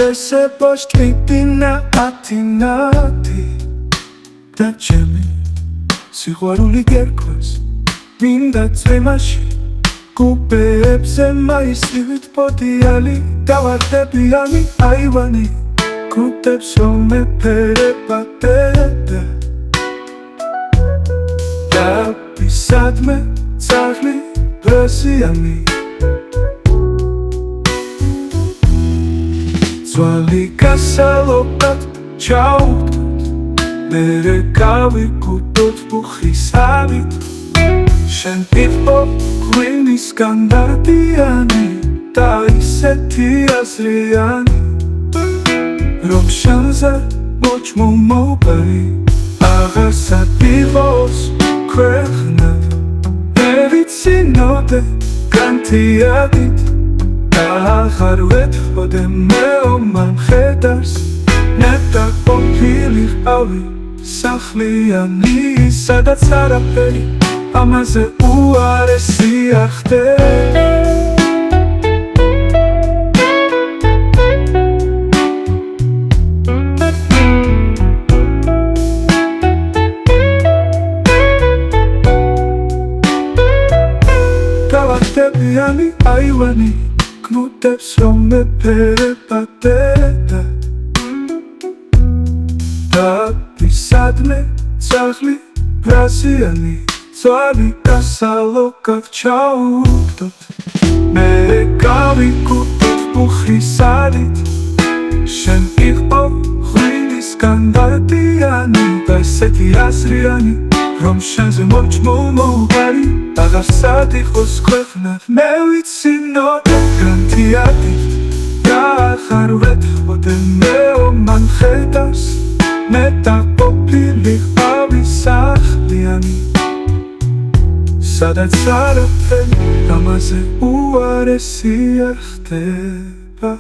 ესე ბოშტვიტინა ათინათი და ჩემი სიყვარული გერკვეს მინდა წვიმაში გუბეებზე მაისივით პოდიალი დავარდებიანი აივანი გუდებს რომ მეფერება დედა დაბისადმე ძაღლი ბრაზიანი ძვალი გასალობად ჩაუდგოთ მერე გავიკუტოთ ბუხისავით შენ იყო ღვინის განდარდიანი და ისეთი აზრიანი რომ შენზე მოჭმომობარი აღარსად იყოს ქვეყნად მე ვიცინოდე განთიადით და აღარ ვეთხოვდე მე ომან მხედარს ნეტა ყოფილი ყავი სახლიანი სადაც არაფერი ამაზე უარესი არ ხდება დავარდებიანი აივანი გნუდებს რომ მეფერება დედა დაბისადმე ძაღლი ბრაზიანი ძვალი გასალოკად ჩაუდგოთ მე გავიკუტოთ ბუხისარით შენ იყო ღვინის განდარდიანი და ესეთი აზრიანი რომ შენზე მოჭმომობარი აღარსად იყოს ქვეყნად მე ვიცინოდე განთიადით და აღარ ვეთხოვდე მე ომან მხედარს მე დაყოფილი ყავი სახლიანი სადაც არაფერი ამაზე უარესი არ ხდება